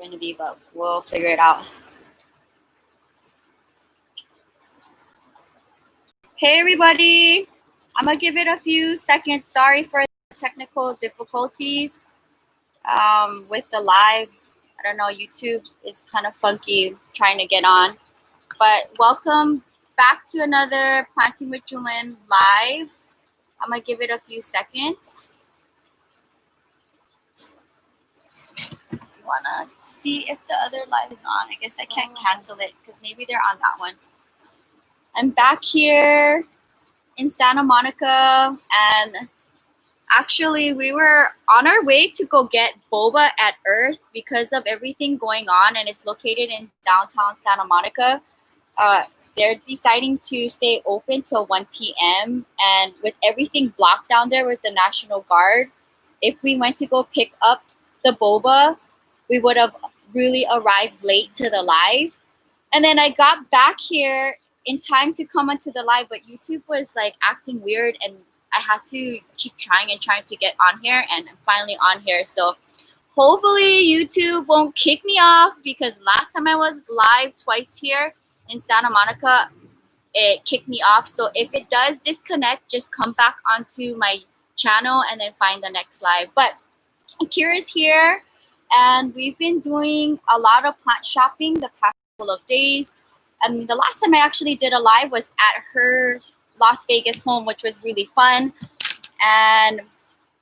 going to be, but we'll figure it out. Hey everybody, I'm gonna give it a few seconds. Sorry for the technical difficulties with the live. I don't know, YouTube is kind of funky trying to get on. But welcome back to another Planting with Jewelyn live. I'm gonna give it a few seconds. Do you wanna see if the other live is on? I guess I can't cancel it because maybe they're on that one. I'm back here in Santa Monica, and actually we were on our way to go get boba at Earth because of everything going on, and it's located in downtown Santa Monica. They're deciding to stay open till 1 p.m. and with everything blocked down there with the National Guard, if we went to go pick up the boba, we would have really arrived late to the live. And then I got back here in time to come onto the live, but YouTube was like acting weird and I had to keep trying to get on here, and I'm finally on here. So hopefully YouTube won't kick me off, because last time I was live twice here in Santa Monica, it kicked me off. So if it does disconnect, just come back onto my channel and then find the next live. But Kirra's here, and we've been doing a lot of plant shopping the past couple of days. And the last time I actually did a live was at her Las Vegas home, which was really fun. And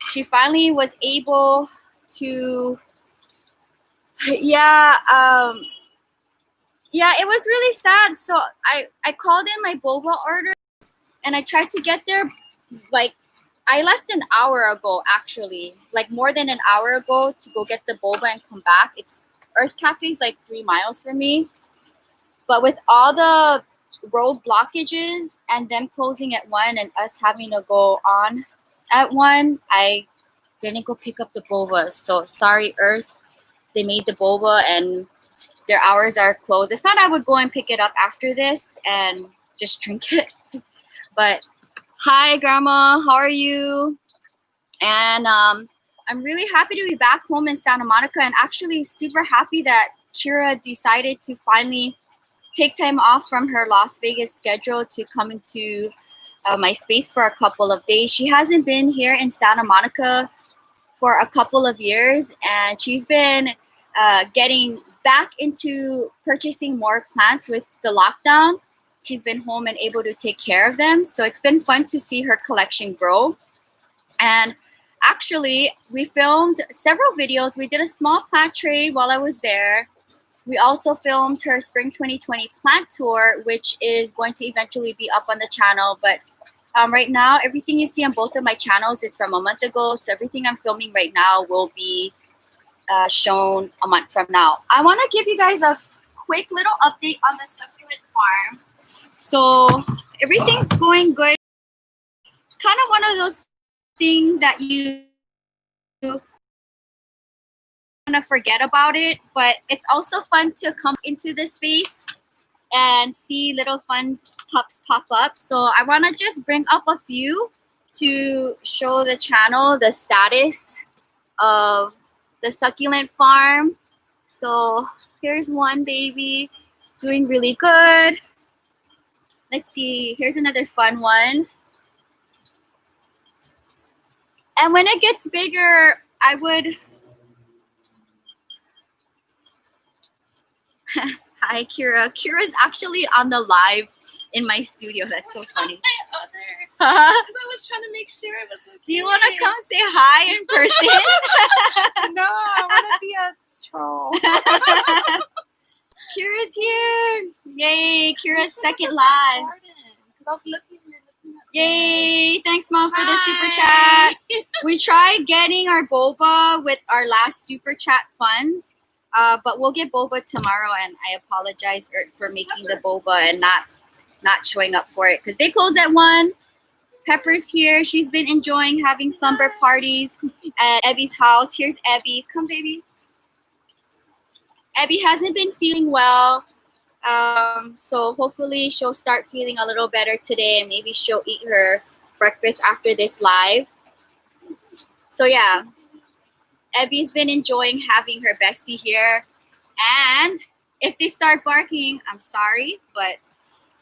she finally was able to, yeah, it was really sad. So I called in my boba order and I tried to get there, like, I left an hour ago, actually, like more than an hour ago, to go get the boba and come back. It's Earth Cafe is like 3 miles from me. But with all the road blockages and them closing at 1 and us having to go on at 1, I didn't go pick up the boba. So sorry, Earth. They made the boba and their hours are closed. I thought I would go and pick it up after this and just drink it. But hi, Grandma. How are you? And I'm really happy to be back home in Santa Monica, and actually super happy that Kirra decided to finally take time off from her Las Vegas schedule to come into my space for a couple of days. She hasn't been here in Santa Monica for a couple of years, and she's been getting back into purchasing more plants with the lockdown. She's been home and able to take care of them. So it's been fun to see her collection grow. And actually, we filmed several videos. We did a small plant trade while I was there. We also filmed her Spring 2020 plant tour, which is going to eventually be up on the channel. But right now, everything you see on both of my channels is from a month ago. So everything I'm filming right now will be shown a month from now. I want to give you guys a quick little update on the succulent farm. So everything's going good. It's kind of one of those things that you to forget about it, but it's also fun to come into this space and see little fun pups pop up. So I want to just bring up a few to show the channel the status of the succulent farm. So here's one baby doing really good. Let's see, here's another fun one. And when it gets bigger, I would hi, Kirra. Kirra's actually on the live in my studio. That's so funny. Because I was trying to make sure it was okay. Do you want to come say hi in person? No, I want to be a troll. Kirra's here. Yay, Kirra's second live. I was looking at Yay, thanks Mom for the super chat. We tried getting our boba with our last super chat funds. But we'll get boba tomorrow, and I apologize, Earth, for making the boba and not showing up for it because they close at 1. Pepper's here. She's been enjoying having slumber parties at Ebby's house. Here's Ebby. Come, baby. Ebby hasn't been feeling well, so hopefully she'll start feeling a little better today, and maybe she'll eat her breakfast after this live. So yeah. Ebby's been enjoying having her bestie here. And if they start barking, I'm sorry, but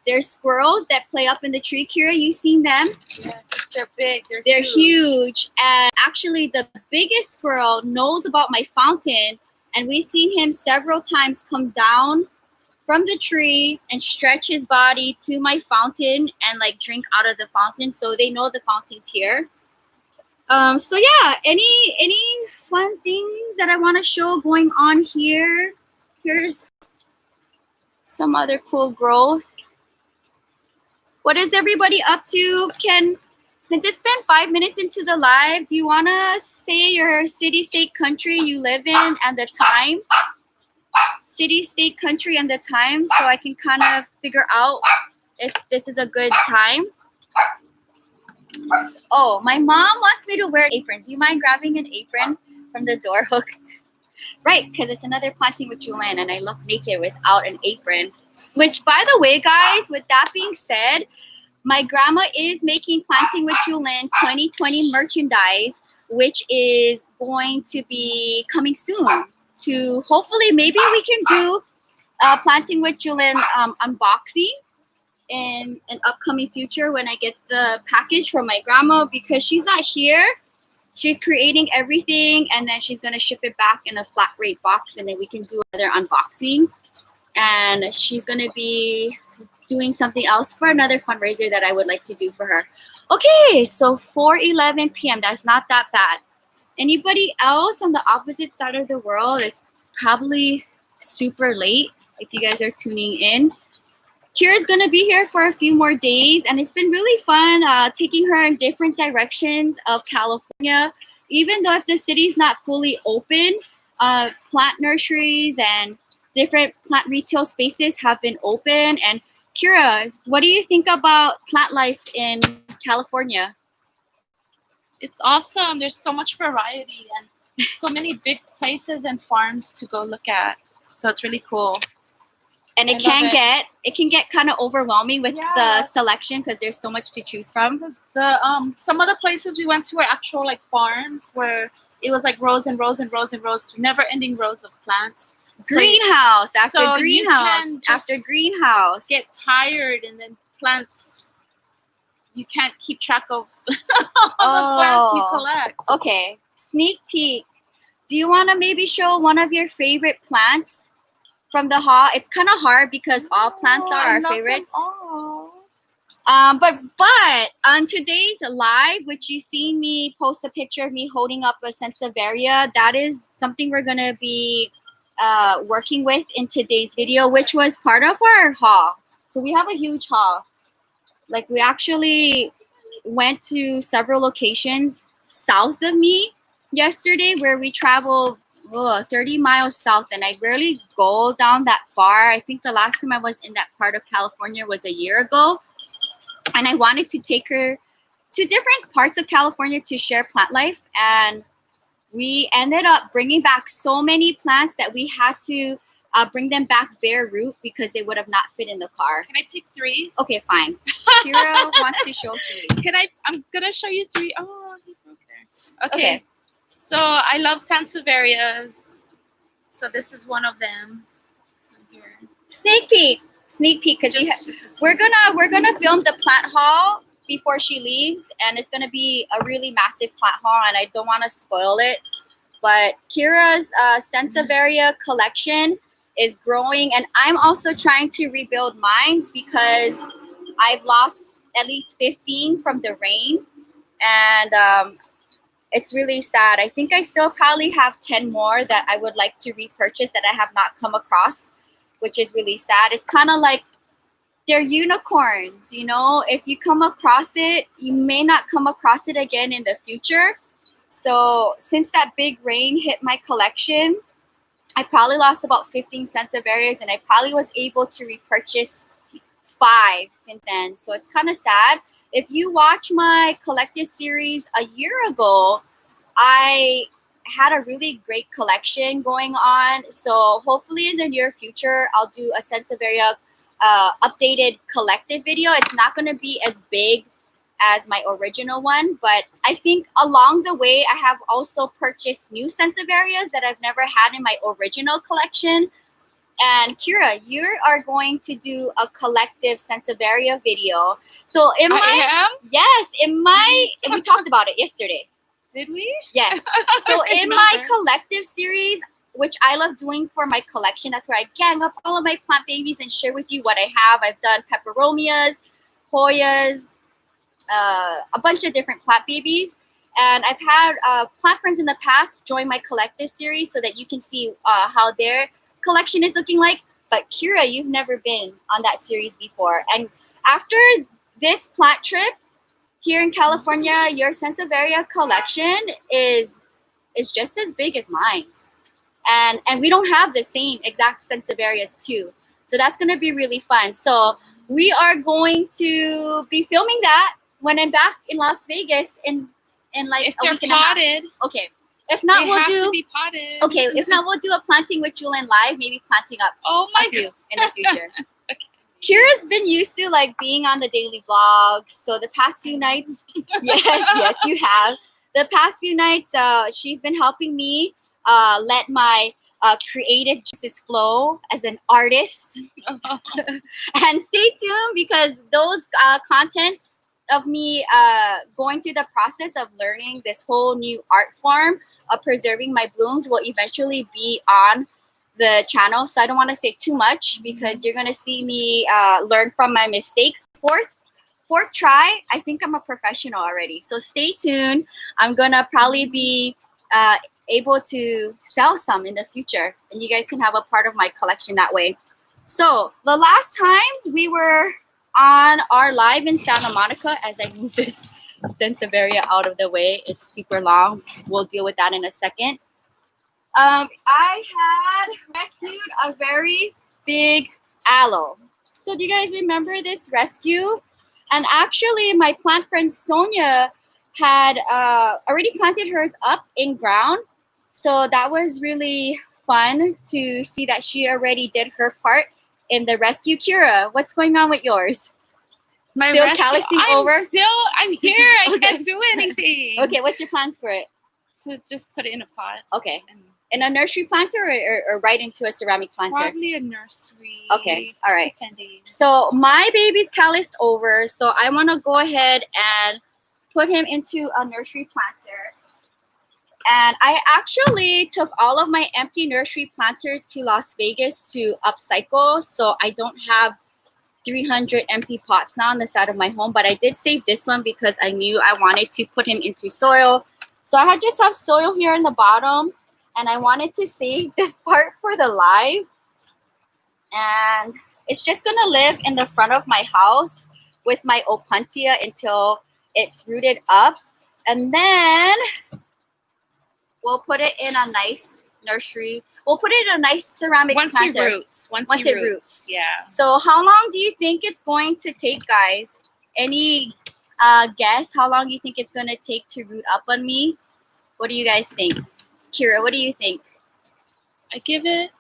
there's squirrels that play up in the tree. Kirra, you seen them? Yes, they're big. They're huge. And actually, the biggest squirrel knows about my fountain, and we've seen him several times come down from the tree and stretch his body to my fountain and like drink out of the fountain. So they know the fountain's here. So yeah, any fun things that I want to show going on here? Here's some other cool growth. What is everybody up to? Since it's been 5 minutes into the live, do you want to say your city, state, country you live in and the time? City, state, country, and the time, so I can kind of figure out if this is a good time. Oh, my mom wants me to wear an apron. Do you mind grabbing an apron from the door hook? Right, because it's another Planting with Jewelyn, and I look naked without an apron. Which, by the way, guys, with that being said, my grandma is making Planting with Jewelyn 2020 merchandise, which is going to be coming soon. To hopefully, maybe we can do Planting with Jewelyn unboxing in an upcoming future when I get the package from my grandma, because she's not here. She's creating everything, and then she's going to ship it back in a flat rate box, and then we can do another unboxing. And she's going to be doing something else for another fundraiser that I would like to do for her. Okay, so 4:11 p.m. That's not that bad. Anybody else on the opposite side of the world? It's probably super late if you guys are tuning in. Kirra's going to be here for a few more days, and it's been really fun taking her in different directions of California. Even though if the city's not fully open, plant nurseries and different plant retail spaces have been open. And Kirra, what do you think about plant life in California? It's awesome. There's so much variety and so many big places and farms to go look at. So it's really cool. And it can get kind of overwhelming with the selection because there's so much to choose from. Because the some of the places we went to were actual like farms where it was like rows and rows and rows and rows, never-ending rows of plants. Greenhouse after greenhouse after greenhouse. Get tired, and then plants. You can't keep track of all the plants you collect. Okay, sneak peek. Do you want to maybe show one of your favorite plants from the haul? It's kind of hard because all plants are our favorites. But on today's live, which you seen me post a picture of me holding up a Sansevieria, that is something we're gonna be working with in today's video, which was part of our haul. So we have a huge haul. Like, we actually went to several locations south of me yesterday, where we traveled 30 miles south, and I rarely go down that far. I think the last time I was in that part of California was a year ago, and I wanted to take her to different parts of California to share plant life, and we ended up bringing back so many plants that we had to bring them back bare root because they would have not fit in the car. Can I pick 3? Okay, fine. Kirra wants to show 3. I'm gonna show you 3. Oh, he broke there. Okay. So I love Sansevierias. So this is one of them. Here. Sneak peek, because we're gonna film the plant haul before she leaves, and it's gonna be a really massive plant haul, and I don't want to spoil it. But Kirra's Sansevieria collection is growing, and I'm also trying to rebuild mine because I've lost at least 15 from the rain, and it's really sad. I think I still probably have 10 more that I would like to repurchase that I have not come across, which is really sad. It's kind of like they're unicorns, you know? If you come across it, you may not come across it again in the future. So since that big rain hit my collection, I probably lost about 15 Sansevierias, and I probably was able to repurchase 5 since then. So it's kind of sad. If you watch my collective series a year ago, I had a really great collection going on. So hopefully in the near future, I'll do a Sansevieria updated collective video. It's not going to be as big as my original one, but I think along the way, I have also purchased new Sansevierias that I've never had in my original collection. And Kirra, you are going to do a collective Sansevieria video. So in my I am? yes, in my we talked about it yesterday. Did we? Yes. So I in my remember. collective series, which I love doing for my collection, that's where I gang up all of my plant babies and share with you what I have. I've done peperomias, hoyas, a bunch of different plant babies. And I've had plant friends in the past join my collective series so that you can see how their collection is looking like. But Kirra, you've never been on that series before. And after this plant trip here in California, your Sansevieria collection is just as big as mine. And we don't have the same exact Sansevierias too. So that's going to be really fun. So we are going to be filming that when I'm back in Las Vegas in like If a they're week and a half. potted, Okay. If not, they we'll have do. to be potted. Okay. If not, we'll do a planting with Jewelyn live. Maybe planting up Oh my a few god. in the future. Kira's been used to like being on the daily vlogs. So the past few nights, yes, you have. The past few nights, she's been helping me let my creative juices flow as an artist. And stay tuned because those contents of me going through the process of learning this whole new art form of preserving my blooms will eventually be on the channel. So I don't want to say too much because you're going to see me learn from my mistakes. Fourth try, I think I'm a professional already. So stay tuned. I'm going to probably be able to sell some in the future. And you guys can have a part of my collection that way. So the last time we were on our live in Santa Monica, as I move this Sansevieria out of the way, it's super long. We'll deal with that in a second. I had rescued a very big aloe. So do you guys remember this rescue? And actually, my plant friend Sonia had already planted hers up in ground. So that was really fun to see that she already did her part in the rescue. Kirra, what's going on with yours? My Still rescue, callousing over? I'm here. I Okay. can't do anything. Okay, what's your plans for it? To just put it in a pot. Okay. And In a nursery planter or right into a ceramic planter? probably a nursery. Okay, all right. Depending. So my baby's calloused over, so I want to go ahead and put him into a nursery planter. And I actually took all of my empty nursery planters to Las Vegas to upcycle, so I don't have 300 empty pots now on the side of my home, but I did save this one because I knew I wanted to put him into soil. So I just have soil here in the bottom, and I wanted to save this part for the live. And it's just going to live in the front of my house with my opuntia until it's rooted up. And then we'll put it in a nice nursery. We'll put it in a nice ceramic Once planter. it roots. Once Once it it roots. roots. Yeah. So how long do you think it's going to take, guys? Any guess how long you think it's going to take to root up on me? What do you guys think? Kirra, what do you think? I give it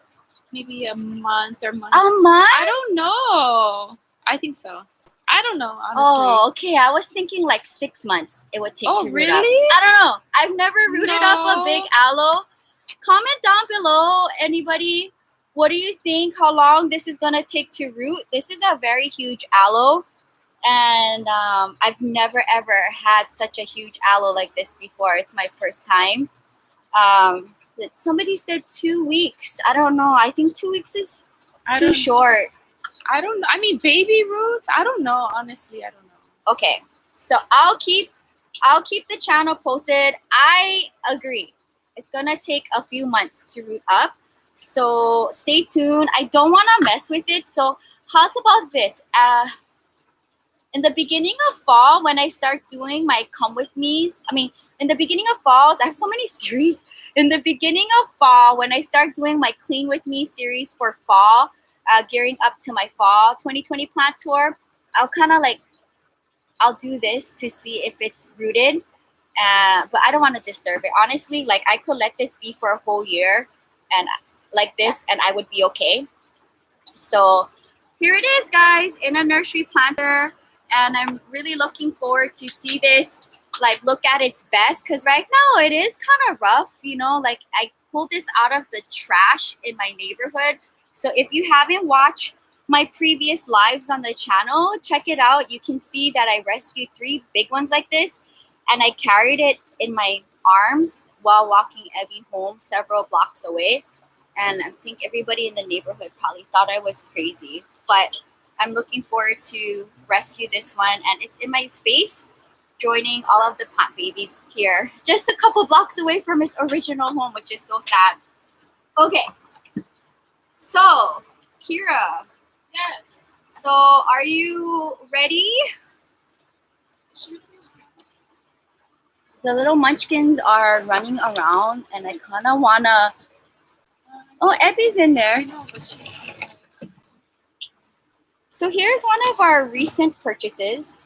maybe a month or month. A month? I don't know. I think so. I don't know, honestly. Oh, okay. I was thinking like 6 months it would take to root up. Really? I don't know. I've never rooted up a big aloe. Comment down below, anybody. What do you think? How long this is going to take to root? This is a very huge aloe. And I've never ever had such a huge aloe like this before. It's my first time. Somebody said 2 weeks. I don't know. I think 2 weeks is too short. I don't know. I mean, baby roots? I don't know. Honestly, I don't know. Okay. So I'll keep the channel posted. I agree. It's going to take a few months to root up. So stay tuned. I don't want to mess with it. So how's about this? In the beginning of fall, when I start doing my come with me's, in the beginning of falls, I have so many series. In the beginning of fall, when I start doing my clean with me series for fall, gearing up to my fall 2020 plant tour, I'll do this to see if it's rooted. But I don't want to disturb it. Honestly, like I could let this be for a whole year and like this, and I would be okay. So here it is, guys, in a nursery planter. And I'm really looking forward to see this, like, look at its best. Because right now it is kind of rough, you know. Like, I pulled this out of the trash in my neighborhood. So if you haven't watched my previous lives on the channel, check it out. You can see that I rescued 3 big ones like this, and I carried it in my arms while walking Evie home several blocks away. And I think everybody in the neighborhood probably thought I was crazy, but I'm looking forward to rescue this one, and it's in my space, joining all of the plant babies here, just a couple blocks away from its original home, which is so sad. Okay, so Kirra. Yes. So are you ready? The little munchkins are running around, and I kind of wanna. Oh, Evie's in there. I know, but she's... So here's one of our recent purchases,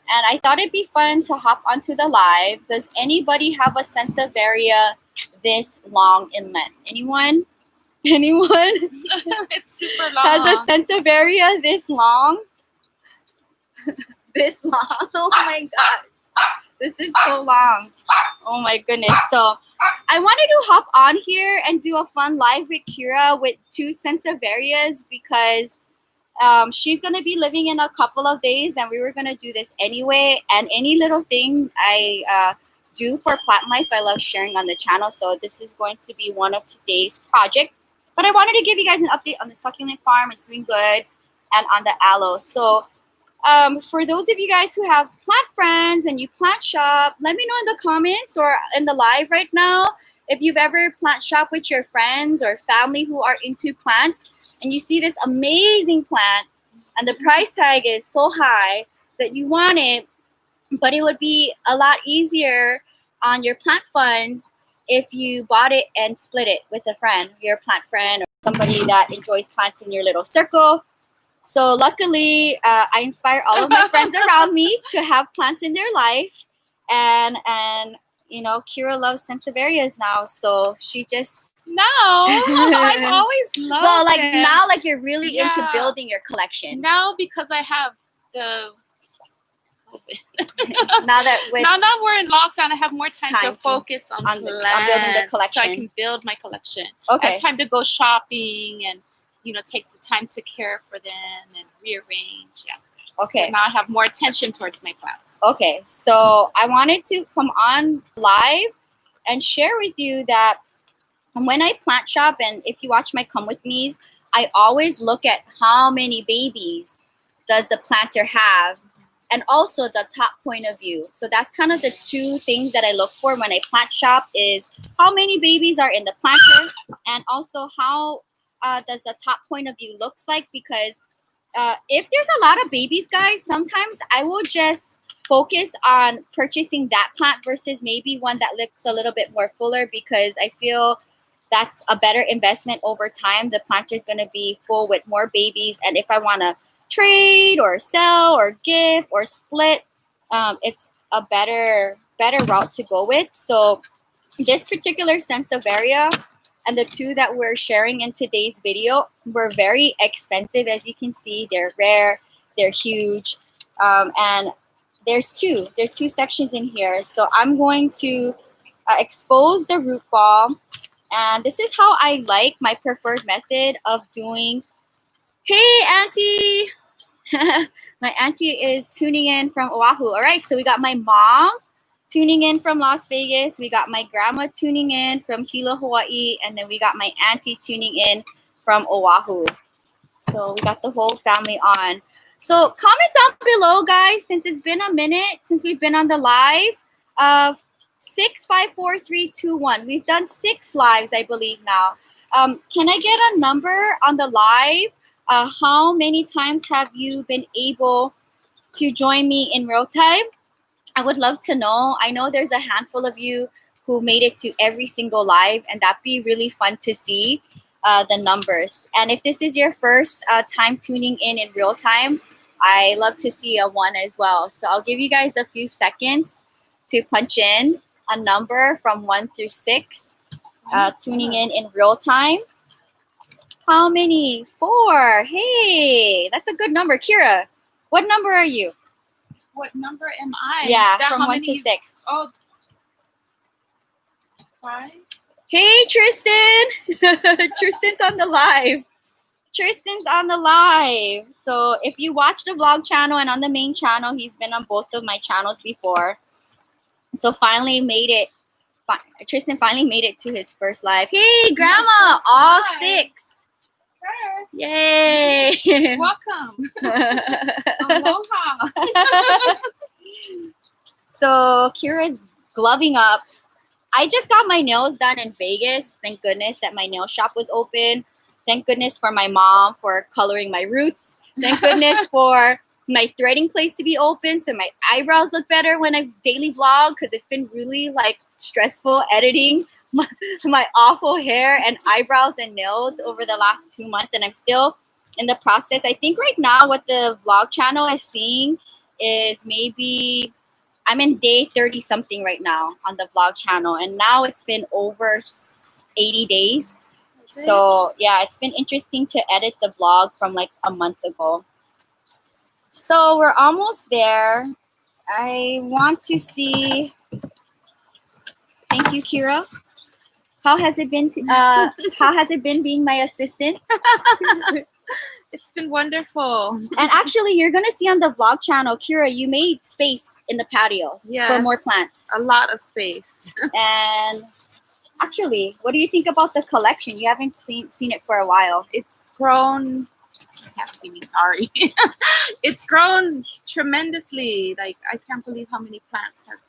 and I thought it'd be fun to hop onto the live. Does anybody have a Sansevieria this long in length? Anyone? Anyone? It's super long. Has a Sansevieria this long? This long? Oh my god. This is so long. Oh my goodness. So I wanted to hop on here and do a fun live with Kirra with 2 Sansevierias because she's going to be living in a couple of days, and we were going to do this anyway. And any little thing I do for plant life, I love sharing on the channel. So this is going to be one of today's projects. But I wanted to give you guys an update on the succulent farm. It's doing good. And on the aloe. So for those of you guys who have plant friends and you plant shop, let me know in the comments or in the live right now if you've ever plant shop with your friends or family who are into plants, and you see this amazing plant and the price tag is so high that you want it, but it would be a lot easier on your plant funds if you bought it and split it with a friend, your plant friend, or somebody that enjoys plants in your little circle. So luckily, I inspire all of my friends around me to have plants in their life, and you know, Kirra loves Sansevierias now, so she just No, I've always loved well, like it. now, like you're really into Yeah. building your collection. Now because I have the Now that with now that we're in lockdown, I have more time Time to focus on on building the plants, collection. so I can build my collection. I okay, have time to go shopping and, you know, take the time to care for them and rearrange. Yeah. okay. So now I have more attention towards my plants. Okay, so I wanted to come on live and share with you that when I plant shop, and if you watch my Come With Me's, I always look at how many babies does the planter have, and also the top point of view. So that's kind of the 2 things that I look for when I plant shop is how many babies are in the planter, and also how does the top point of view looks like, because if there's a lot of babies, guys, sometimes I will just focus on purchasing that plant versus maybe one that looks a little bit more fuller, because I feel that's a better investment over time. The planter is going to be full with more babies, and if I want to trade or sell or gift or split, it's a better route to go with. So this particular Sansevieria and the 2 that we're sharing in today's video were very expensive. As you can see, they're rare, they're huge, and there's 2 sections in here. So I'm going to expose the root ball, and this is how I like my preferred method of doing. Hey, Auntie! My auntie is tuning in from Oahu. All right, so we got my mom tuning in from Las Vegas. We got my grandma tuning in from Hilo, Hawaii. And then we got my auntie tuning in from Oahu. So we got the whole family on. So comment down below, guys, since it's been a minute since we've been on the live. 6, 5, 4, 3, 2, 1. We've done 6 lives, I believe now. Can I get a number on the live? How many times have you been able to join me in real time? I would love to know. I know there's a handful of you who made it to every single live, and that'd be really fun to see the numbers. And if this is your first time tuning in real time, I love to see a 1 as well. So I'll give you guys a few seconds to punch in a number from 1 through 6, tuning in real time. How many? 4. Hey, that's a good number. Kirra, what number are you? What number am I? Yeah, from 1 to 6. Oh, 5. Hey, Tristan. Tristan's on the live. Tristan's on the live. So if you watch the vlog channel and on the main channel, he's been on both of my channels before. So finally made it. Tristan finally made it to his first live. Hey, Grandma, all live. 6. First. Yay! Welcome. Aloha. So Kira's gloving up. I just got my nails done in Vegas. Thank goodness that my nail shop was open. Thank goodness for my mom for coloring my roots. Thank goodness for my threading place to be open so my eyebrows look better when I daily vlog, because it's been really like stressful editing my awful hair and eyebrows and nails over the last 2 months, and I'm still in the process. I think right now what the vlog channel is seeing is maybe I'm in day 30 something right now on the vlog channel, and now it's been over 80 days. So yeah, it's been interesting to edit the vlog from like a month ago. So we're almost there. I want to see. Thank you, Kirra. How has it been? How has it been being my assistant? It's been wonderful. And actually, you're gonna see on the vlog channel, Kirra, you made space in the patios for more plants. A lot of space. And actually, what do you think about the collection? You haven't seen it for a while. It's grown. You can't see me, sorry. It's grown tremendously. Like, I can't believe how many plants has.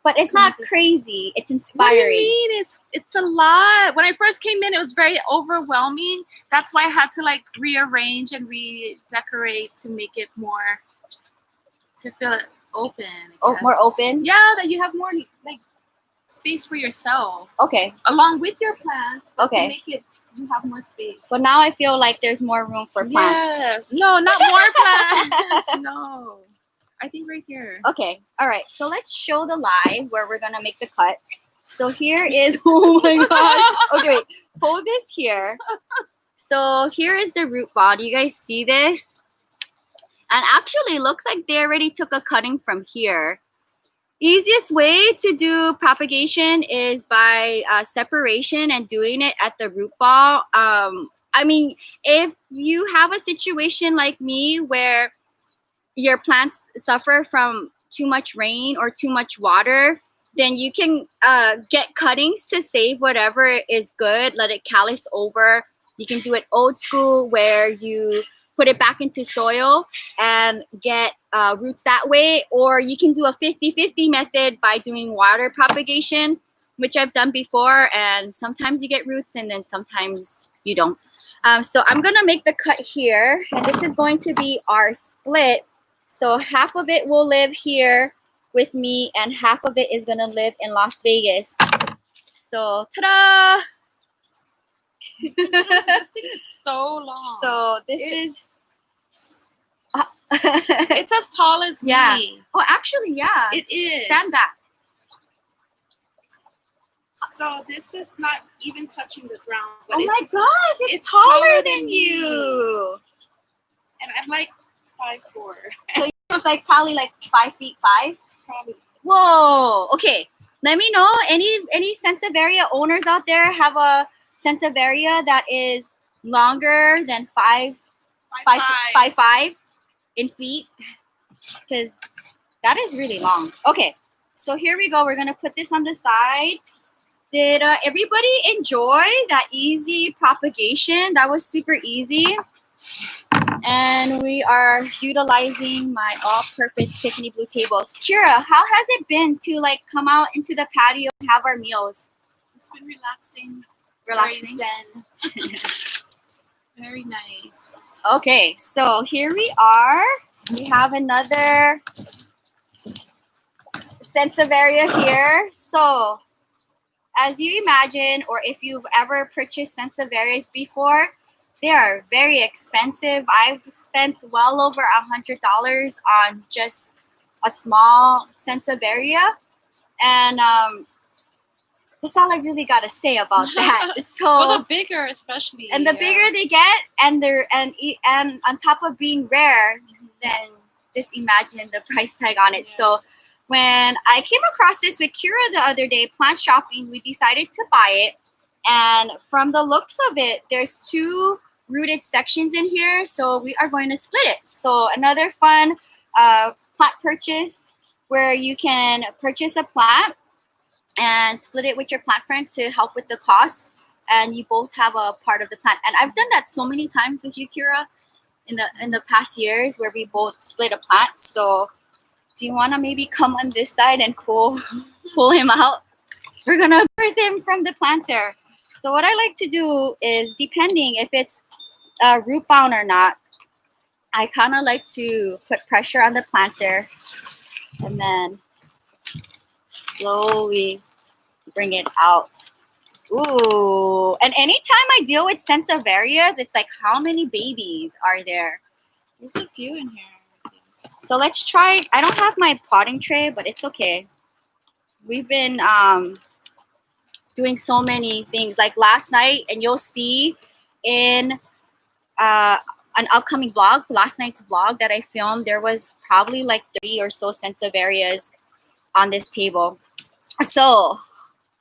But it's not crazy. It's inspiring. What do you mean? It's a lot. When I first came in, it was very overwhelming. That's why I had to like rearrange and redecorate to make it more, to feel it open. Oh, more open? Yeah, that you have more like space for yourself. Okay. Along with your plants. But okay. To make it, you have more space. But now I feel like there's more room for plants. Yeah. No, not more plants. No. I think right here. Okay. All right. So let's show the live where we're going to make the cut. So here is, oh my God. Okay, wait. Hold this here. So here is the root ball. Do you guys see this? And actually looks like they already took a cutting from here. Easiest way to do propagation is by separation and doing it at the root ball. I mean, if you have a situation like me where your plants suffer from too much rain or too much water, then you can get cuttings to save whatever is good. Let it callus over. You can do it old school where you put it back into soil and get roots that way. Or you can do a 50-50 method by doing water propagation, which I've done before. And sometimes you get roots and then sometimes you don't. So I'm going to make the cut here. And this is going to be our split. So half of it will live here with me and half of it is going to live in Las Vegas. So, ta-da! This thing is so long. So this is... it's as tall as me. Oh, actually, yeah. It is. Stand back. So this is not even touching the ground. But oh my gosh, it's taller than you. And I'm like 5'4". So it's like probably like 5'5". Probably. Whoa. Okay. Let me know. Any Sansevieria owners out there have a Sansevieria that is longer than 5'5" in feet? Because that is really long. Okay. So here we go. We're gonna put this on the side. Did everybody enjoy that easy propagation? That was super easy. And we are utilizing my all-purpose Tiffany blue tables. Kirra, how has it been to like come out into the patio and have our meals? It's been relaxing. Relaxing. Very zen. Very nice. Okay, so here we are. We have another Sansevieria here. So as you imagine, or if you've ever purchased Sansevierias before, they are very expensive. I've spent well over $100 on just a small Sansevieria. And that's all I really got to say about that. So well, the bigger especially. And the bigger they get, and on top of being rare, then just imagine the price tag on it. Yeah. So when I came across this with Kirra the other day, plant shopping, we decided to buy it. And from the looks of it, there's two rooted sections in here, so we are going to split it. So another fun plant purchase where you can purchase a plant and split it with your plant friend to help with the costs, and you both have a part of the plant. And I've done that so many times with you, Kirra, in the past years, where we both split a plant. So do you want to maybe come on this side and pull him out? We're gonna birth him from the planter. So what I like to do is, depending if it's root bound or not, I kind of like to put pressure on the planter and then slowly bring it out. Ooh, and anytime I deal with Sansevierias, it's like, how many babies are there? There's a few in here. So let's try. I don't have my potting tray, but it's okay. We've been doing so many things. Like last night, and you'll see in an upcoming vlog, last night's vlog that I filmed, there was probably like 30 or so Sansevierias on this table. So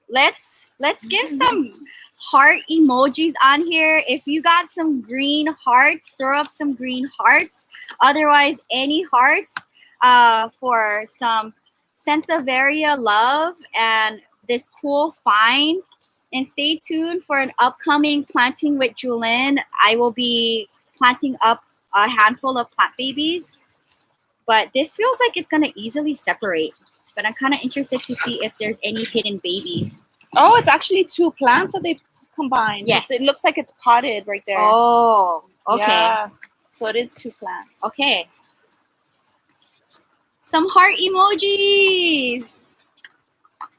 let's give some heart emojis on here. If you got some green hearts, throw up some green hearts. Otherwise, any hearts for some Sansevieria love and this cool find. And stay tuned for an upcoming planting with Jewelyn. I will be planting up a handful of plant babies, but this feels like it's gonna easily separate. But I'm kind of interested to see if there's any hidden babies. Oh, it's actually two plants that they combined. Yes. It looks like it's potted right there. Oh, okay. Yeah. So it is two plants. Okay. Some heart emojis.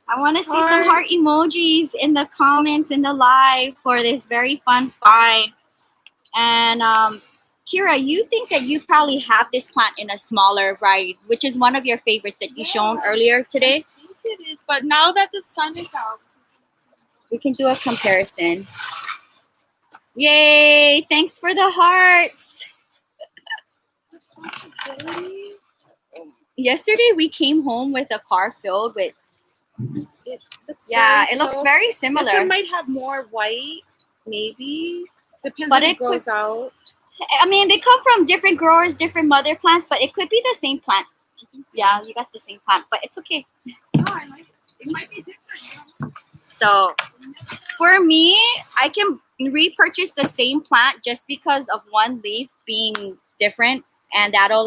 I want to see some heart emojis in the comments in the live for this very fun find. And Kirra, you think that you probably have this plant in a smaller variety, which is one of your favorites that you shown earlier today. I think it is, but now that the sun is out, we can do a comparison. Yay! Thanks for the hearts. Such possibility. Yesterday we came home with a car filled with. It looks it looks very similar. This one might have more white, maybe. Depends But when it it goes out. I mean, they come from different growers, different mother plants, but it could be the same plant. So. Yeah, you got the same plant, but it's okay. No, I like it. It might be different. So for me, I can repurchase the same plant just because of one leaf being different, and that'll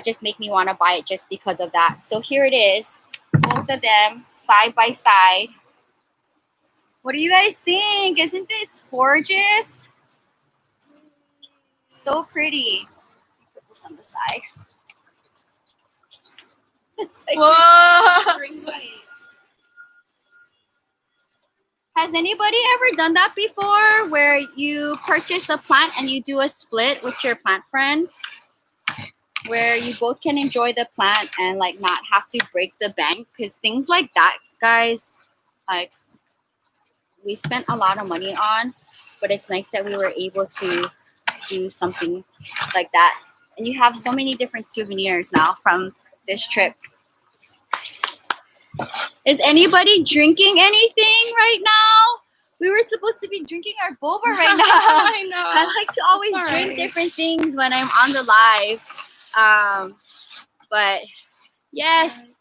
just make me want to buy it just because of that. So here it is, both of them side by side. What do you guys think? Isn't this gorgeous? So pretty. Put this on the side. It's like, Whoa! has anybody ever done that before, where you purchase a plant and you do a split with your plant friend, where you both can enjoy the plant and like not have to break the bank? Because things like that, guys, like we spent a lot of money on, but it's nice that we were able to do something like that. And you have so many different souvenirs now from this trip. Is anybody drinking anything right now? We were supposed to be drinking our boba right now. I know. I like to always drink different things when I'm on the live. But yes,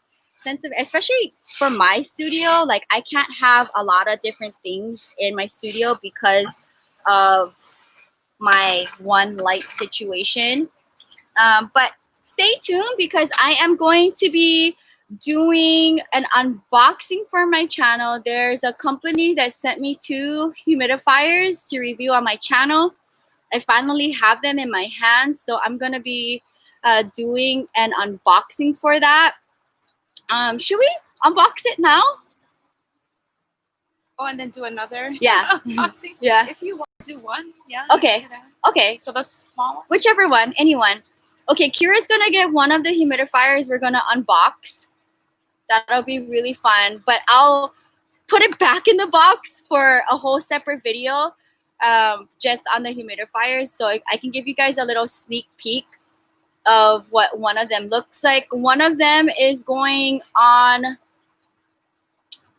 especially for my studio, like I can't have a lot of different things in my studio because of my one light situation. But stay tuned because I am going to be doing an unboxing for my channel. There's a company that sent me 2 humidifiers to review on my channel. I finally have them in my hands, so I'm gonna be doing an unboxing for that. Should we unbox it now? Oh, and then do another? Yeah. Unboxing? Yeah. If you want to do one, yeah. Okay. Do that. Okay. So the small one? Whichever one, anyone. Okay, Kirra's gonna get one of the humidifiers we're gonna unbox. That'll be really fun, but I'll put it back in the box for a whole separate video just on the humidifiers, so I can give you guys a little sneak peek of what one of them looks like. One of them is going on,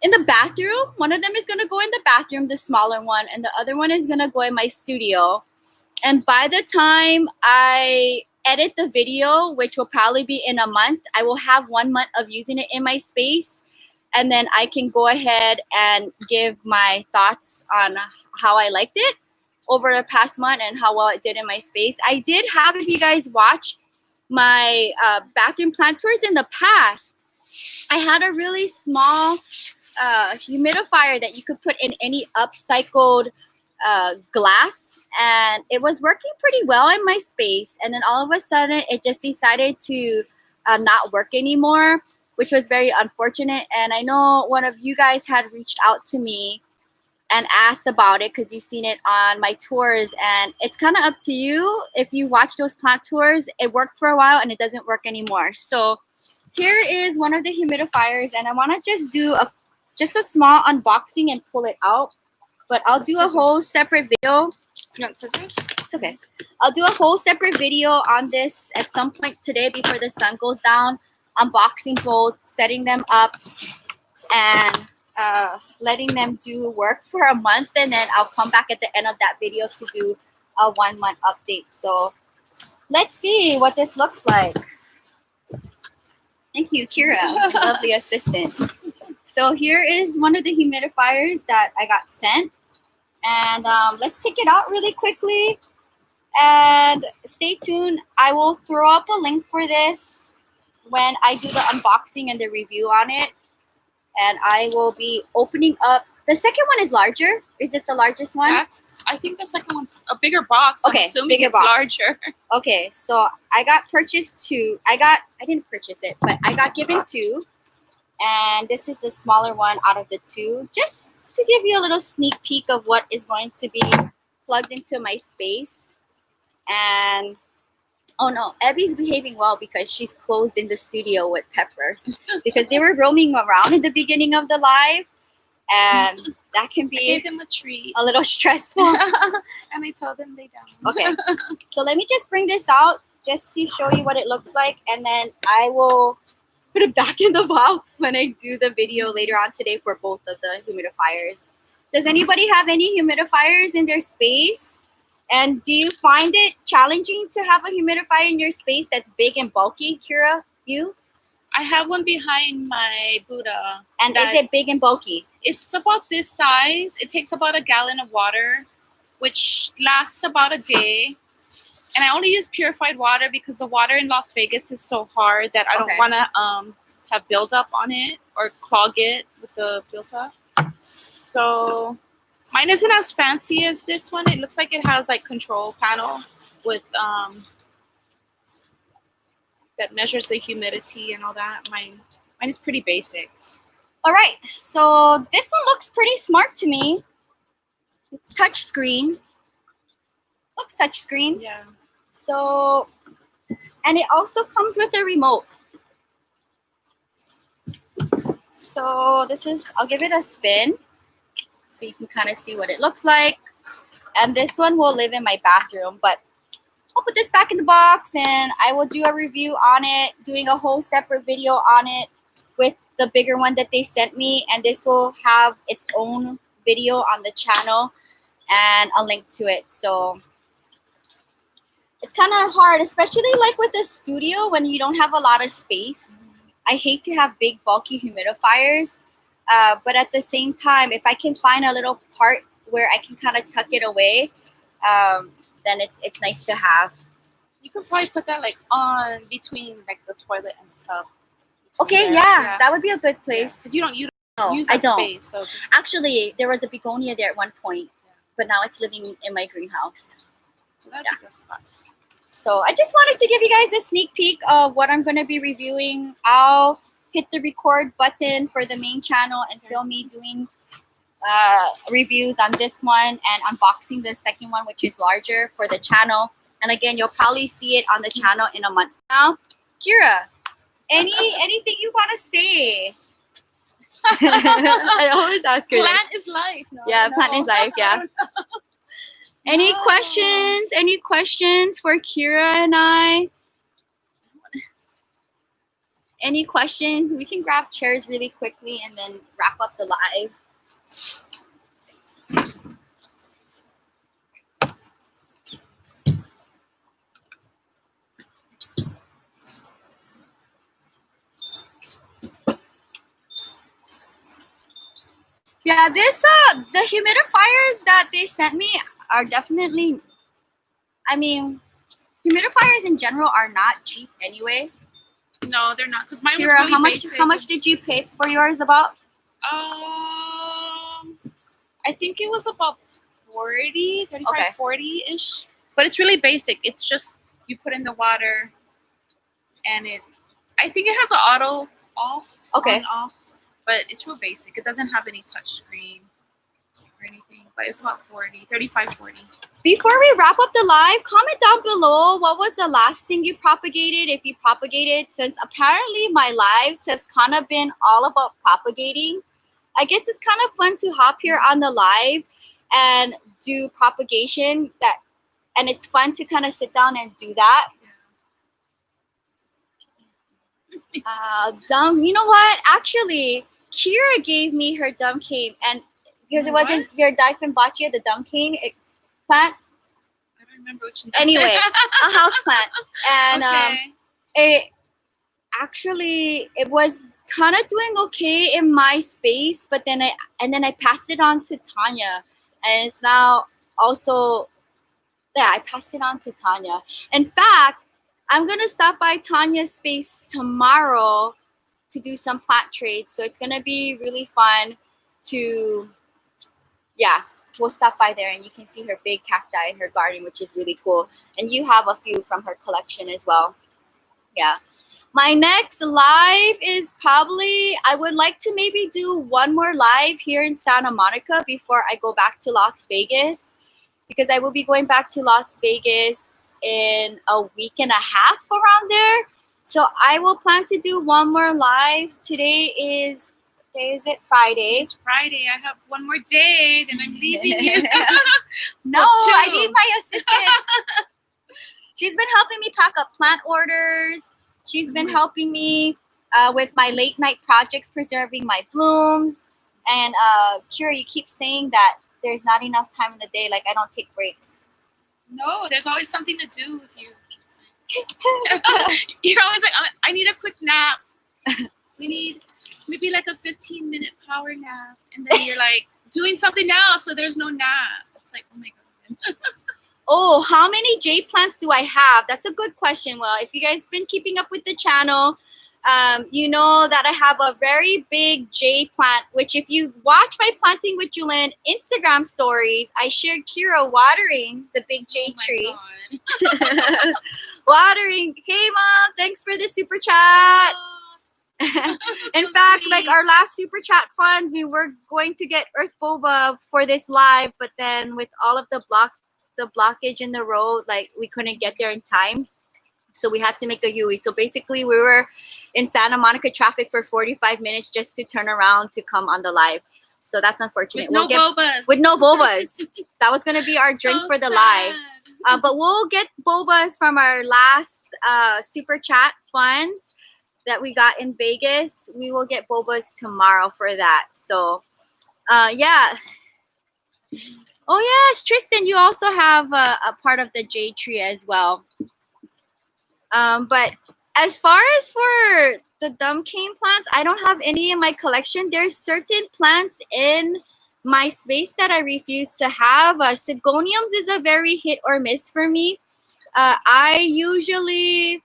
in the bathroom. One of them is gonna go in the bathroom, the smaller one, and the other one is gonna go in my studio. And by the time I edit the video, which will probably be in a month, I will have 1 month of using it in my space. And then I can go ahead and give my thoughts on how I liked it over the past month and how well it did in my space. I did have, if you guys watch my bathroom plant tours in the past, I had a really small humidifier that you could put in any upcycled glass, and it was working pretty well in my space. And then all of a sudden it just decided to not work anymore, which was very unfortunate. And I know one of you guys had reached out to me and asked about it because you've seen it on my tours, and it's kind of up to you. If you watch those plant tours, it worked for a while and it doesn't work anymore. So here is one of the humidifiers, and I want to just do just a small unboxing and pull it out, but I'll do a whole separate video. You want scissors? It's okay. I'll do a whole separate video on this at some point today before the sun goes down, unboxing both, setting them up, and letting them do work for a month, and then I'll come back at the end of that video to do a 1 month update. So let's see what this looks like. Thank you, Kirra, lovely assistant. So here is one of the humidifiers that I got sent, and let's take it out really quickly and stay tuned. I will throw up a link for this when I do the unboxing and the review on it. And I will be opening up. The second one is larger. Is this the largest one? Yeah, I think the second one's a bigger box. Okay, I'm assuming bigger it's box. larger. Okay, so I purchased 2. I didn't purchase it, but I got given 2. And this is the smaller one out of the 2. Just to give you a little sneak peek of what is going to be plugged into my space. And oh no, Evie's behaving well because she's closed in the studio with Peppers because they were roaming around in the beginning of the live, and that can I be gave them a treat. a little stressful. And I told them they don't. Okay, so let me just bring this out just to show you what it looks like, and then I will put it back in the box when I do the video later on today for both of the humidifiers. Does anybody have any humidifiers in their space? And do you find it challenging to have a humidifier in your space that's big and bulky, Kirra? You? I have one behind my Buddha. And is it big and bulky? It's about this size. It takes about 1 gallon of water, which lasts about a day. And I only use purified water because the water in Las Vegas is so hard that I don't want to have buildup on it or clog it with the buildup. So mine isn't as fancy as this one. It looks like it has like control panel with that measures the humidity and all that. Mine is pretty basic. All right, so this one looks pretty smart to me. It's touch screen. Looks touch screen. Yeah. So, and it also comes with a remote. So this is, I'll give it a spin so you can kind of see what it looks like. And this one will live in my bathroom, but I'll put this back in the box and I will do a review on it, doing a whole separate video on it with the bigger one that they sent me. And this will have its own video on the channel and a link to it. So it's kind of hard, especially like with the studio when you don't have a lot of space. I hate to have big bulky humidifiers, but at the same time, if I can find a little part where I can kind of tuck it away, then it's nice to have. You could probably put that like on between like the toilet and the tub. Okay, yeah, that would be a good place. Because you don't use I that don't. space. So just, Actually, there was a begonia there at one point, but now it's living in my greenhouse. so that'd be good spot. So I just wanted to give you guys a sneak peek of what I'm going to be reviewing. I'll hit the record button for the main channel and film me doing reviews on this one and unboxing the second one, which is larger for the channel. And again, you'll probably see it on the channel in a month now. Kirra, anything you want to say? I always ask her Plant is life. No, yeah, plant is life, yeah. Any questions? Any questions for Kirra and I? Any questions? We can grab chairs really quickly and then wrap up the live. Yeah, the humidifiers that they sent me are definitely, I mean, humidifiers in general are not cheap anyway. No, they're not, because mine was Kirra, really basic. how much did you pay for yours about? I think it was about 40, 35, Okay. 40-ish. But it's really basic. It's just you put in the water and I think it has an auto off, Okay. on, off, but it's real basic. It doesn't have any touch screen or anything, but it's about 40, 35, 40. Before we wrap up the live, comment down below what was the last thing you propagated, if you propagated, since apparently my lives have kind of been all about propagating. I guess it's kind of fun to hop here on the live and do propagation, and it's fun to kind of sit down and do that. You know what? Actually, Kirra gave me her dumb cane, and because it wasn't your Dieffenbachia, the dumb cane plant. I don't remember what you Anyway, a house plant, and okay. it was kind of doing okay in my space, but then I passed it on to Tanya, and it's now also, yeah, I passed it on to Tanya. In fact, I'm gonna stop by Tanya's space tomorrow to do some plant trades, so it's gonna be really fun to, yeah, we'll stop by there and you can see her big cacti in her garden, which is really cool, and you have a few from her collection as well. Yeah. My next live is probably, I would like to maybe do one more live here in Santa Monica before I go back to Las Vegas, because I will be going back to Las Vegas in a week and a half around there. So I will plan to do one more live. Today is it? Friday. It's Friday. I have one more day, then I'm leaving you. No, I need my assistant. She's been helping me pack up plant orders. She's been helping me with my late night projects, preserving my blooms. And Kirra, you keep saying that there's not enough time in the day, like I don't take breaks. No, there's always something to do with you. You're always like, I need a quick nap. We need maybe like a 15-minute power nap. And then you're like doing something else, so there's no nap. It's like, oh my God. Oh, how many jade plants do I have? That's a good question. Well, if you guys been keeping up with the channel, you know that I have a very big jade plant, which if you watch my Planting with Jewelyn Instagram stories, I shared Kirra watering the big jade tree. Watering. Hey, Mom, thanks for the super chat. In fact, sweet. Like our last super chat funds, we were going to get Earth Boba for this live, but then with all of the blockage in the road, like we couldn't get there in time. So we had to make a Yui. So basically we were in Santa Monica traffic for 45 minutes just to turn around to come on the live. So that's unfortunate. With no bobas. With no bobas. That was going to be our drink for the live. But we'll get bobas from our last super chat funds that we got in Vegas. We will get bobas tomorrow for that. So yeah. Oh yes, Tristan, you also have a part of the jade tree as well. But as far as for the dumb cane plants, I don't have any in my collection. There's certain plants in my space that I refuse to have. Sigoniums is a very hit or miss for me. I usually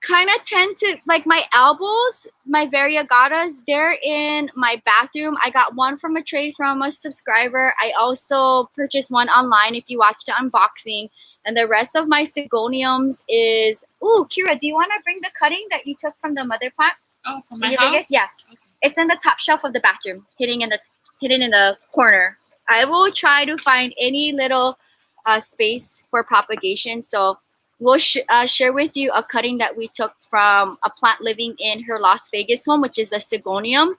kind of tend to, like my albos, my variegatas, they're in my bathroom. I got one from a trade from a subscriber. I also purchased one online if you watched the unboxing. And the rest of my sigoniums is, ooh, Kirra, do you want to bring the cutting that you took from the mother plant? Oh, from my house? Yeah. Okay. It's in the top shelf of the bathroom, hidden in the corner. I will try to find any little space for propagation. So we'll share with you a cutting that we took from a plant living in her Las Vegas home, which is a sigonium.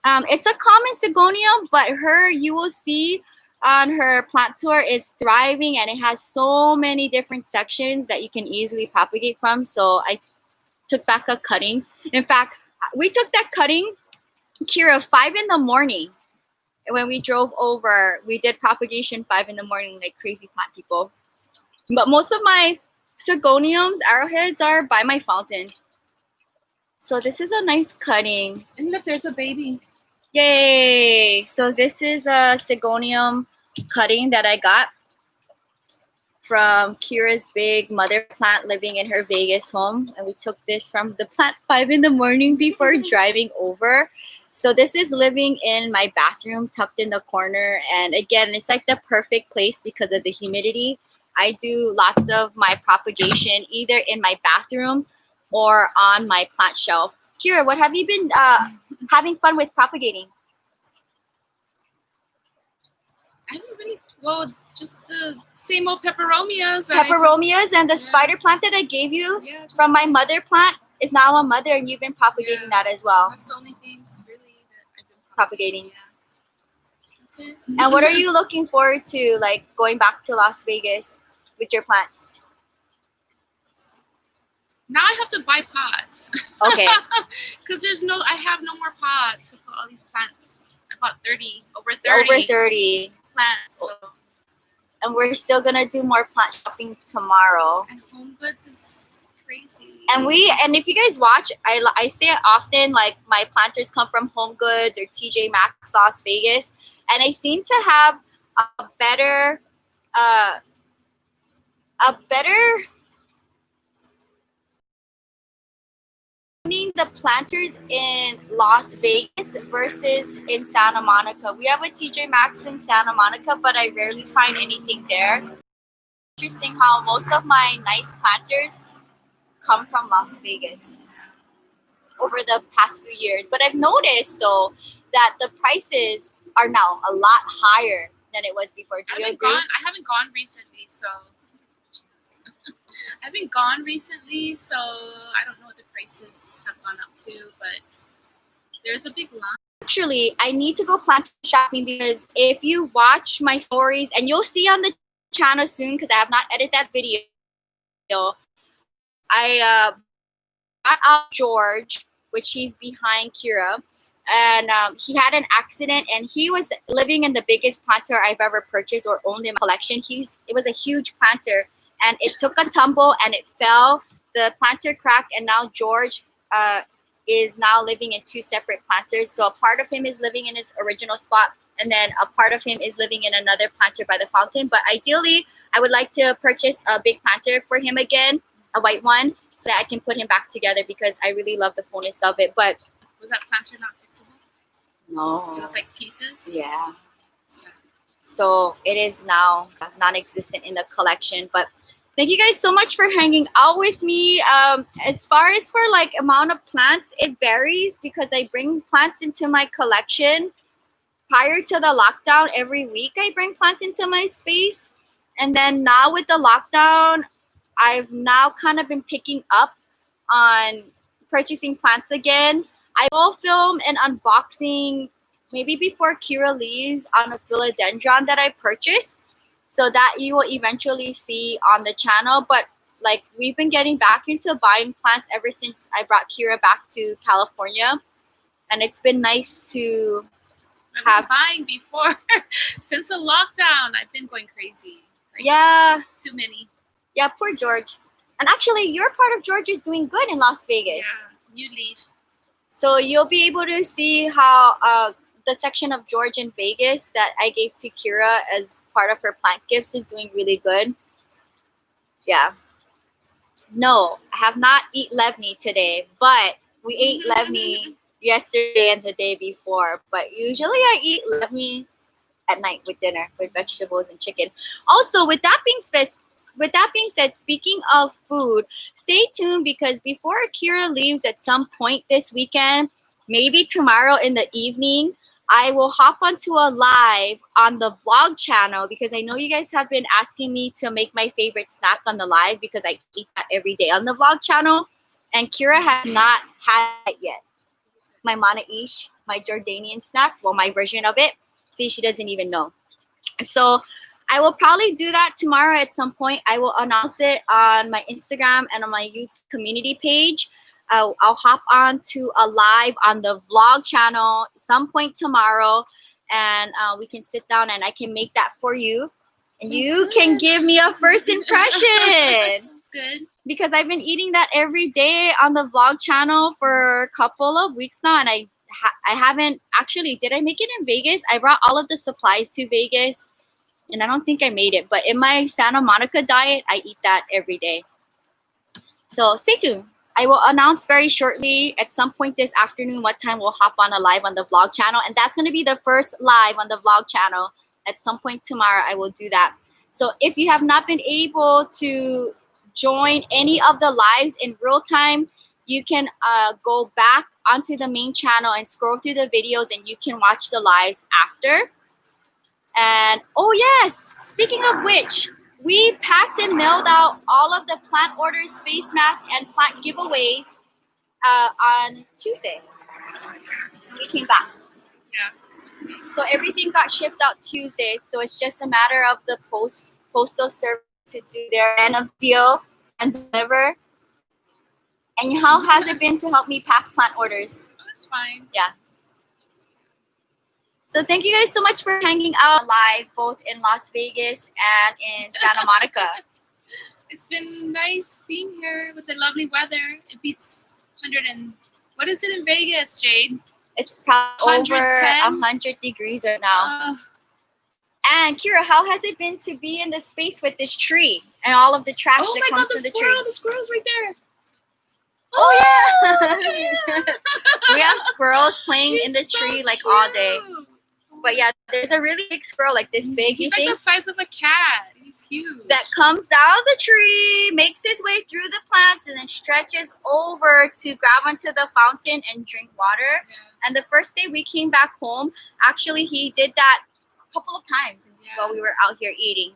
It's a common sigonium, but you will see on her plant tour is thriving, and it has so many different sections that you can easily propagate from. So took back a cutting. In fact, we took that cutting, Kirra, 5 in the morning. And when we drove over, we did propagation 5 in the morning like crazy plant people. But most of my Sigoniums, arrowheads are by my fountain. So this is a nice cutting. And look, there's a baby. Yay! So this is a Sigonium cutting that I got from Kirra's big mother plant living in her Vegas home. And we took this from the plant 5 in the morning before driving over. So this is living in my bathroom, tucked in the corner. And again, it's like the perfect place because of the humidity. I do lots of my propagation either in my bathroom or on my plant shelf. Kirra, what have you been having fun with propagating? I haven't really, well, just the same old peperomias. Peperomias and the spider plant that I gave you from my mother plant is now a mother, and you've been propagating that as well. That's the only things really that I've been propagating. Yeah. That's it. And what are you looking forward to, like going back to Las Vegas with your plants? Now I have to buy pots. Okay. Because I have no more pots to put all these plants. I bought over 30 plants. So. And we're still gonna do more plant shopping tomorrow. And Home Goods is crazy. And if you guys watch, I say it often, like my planters come from Home Goods or TJ Maxx Las Vegas, and I seem to have a better the planters in Las Vegas versus in Santa Monica. We have a TJ Maxx in Santa Monica, but I rarely find anything there. Interesting how most of my nice planters come from Las Vegas over the past few years. But I've noticed though that the prices are now a lot higher than it was before. Do you agree? I haven't gone recently, so I haven't gone recently, so I don't know what the prices have gone up to, but there's a big line. Actually, I need to go plant shopping because if you watch my stories, and you'll see on the channel soon because I have not edited that video, I got out George, which he's behind Kirra, and he had an accident, and he was living in the biggest planter I've ever purchased or owned in my collection. It was a huge planter, and it took a tumble and it fell. The planter cracked, and now George is now living in 2 separate planters. So a part of him is living in his original spot, and then a part of him is living in another planter by the fountain. But ideally, I would like to purchase a big planter for him again, a white one, so that I can put him back together because I really love the fullness of it. But was that planter not fixable? No. It was like pieces? Yeah. So it is now non-existent in the collection. But thank you guys so much for hanging out with me. As far as for like amount of plants, it varies because I bring plants into my collection. Prior to the lockdown, every week I bring plants into my space. And then now with the lockdown, I've now kind of been picking up on purchasing plants again. I will film an unboxing maybe before Kirra leaves on a philodendron that I purchased, so that you will eventually see on the channel. But like, we've been getting back into buying plants ever since I brought Kirra back to California, and it's been nice to have buying before. Since the lockdown, I've been going crazy. Like, yeah, too many. Yeah, poor George. And actually, your part of George is doing good in Las Vegas. Yeah, new leaf. So you'll be able to see how the section of George in Vegas that I gave to Kirra as part of her plant gifts is doing really good. Yeah. No, I have not eaten levni today, but we ate levni yesterday and the day before. But usually I eat levni at night with dinner with vegetables and chicken. Also, with that being said, speaking of food, stay tuned because before Kirra leaves at some point this weekend, maybe tomorrow in the evening, I will hop onto a live on the vlog channel because I know you guys have been asking me to make my favorite snack on the live because I eat that every day on the vlog channel. And Kirra has not had it yet. My mana ish, my Jordanian snack, well, my version of it. See, she doesn't even know. So I will probably do that tomorrow at some point. I will announce it on my Instagram and on my YouTube community page. I'll hop on to a live on the vlog channel some point tomorrow, and we can sit down and I can make that for you, and you can give me a first impression. Sounds good. Because I've been eating that every day on the vlog channel for a couple of weeks now, and I haven't actually. Did I make it in Vegas? I brought all of the supplies to Vegas, and I don't think I made it. But in my Santa Monica diet, I eat that every day. So stay tuned. I will announce very shortly at some point this afternoon what time we'll hop on a live on the vlog channel, and that's going to be the first live on the vlog channel. At some point tomorrow, I will do that. So if you have not been able to join any of the lives in real time, you can go back onto the main channel and scroll through the videos, and you can watch the lives after. And oh yes, speaking of which, we packed and mailed out all of the plant orders, face masks, and plant giveaways on Tuesday. We came back. Yeah. So everything got shipped out Tuesday. So it's just a matter of the postal service to do their end of deal and deliver. And how has it been to help me pack plant orders? Oh, it's fine. Yeah. So thank you guys so much for hanging out live, both in Las Vegas and in Santa Monica. It's been nice being here with the lovely weather. It beats 100 and what is it in Vegas, Jade? It's probably over 110? 100 degrees right now. And Kirra, how has it been to be in this space with this tree and all of the trash oh that my comes God, from the squirrel, tree? the squirrel's right there. Oh yeah! Yeah. We have squirrels playing in the He's so tree like all day. cute. But yeah, there's a really big squirrel, like this big, He's you like think, the size of a cat. He's huge. that comes down the tree, makes his way through the plants, and then stretches over to grab onto the fountain and drink water. Yeah. And the first day we came back home, actually he did that a couple of times while we were out here eating.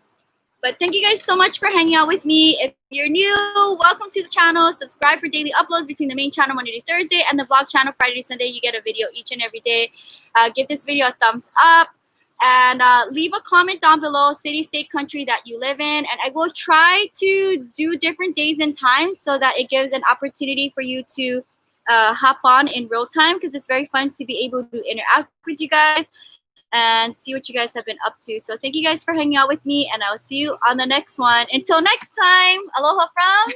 But thank you guys so much for hanging out with me. If you're new, welcome to the channel. Subscribe for daily uploads between the main channel Monday to Thursday and the vlog channel Friday to Sunday. You get a video each and every day. Give this video a thumbs up. And leave a comment down below, city, state, country that you live in. And I will try to do different days and times so that it gives an opportunity for you to hop on in real time, because it's very fun to be able to interact with you guys and see what you guys have been up to. So thank you guys for hanging out with me, and I'll see you on the next one. Until next time, aloha from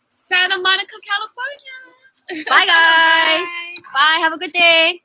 Santa Monica, California. Bye guys. Bye. Have a good day.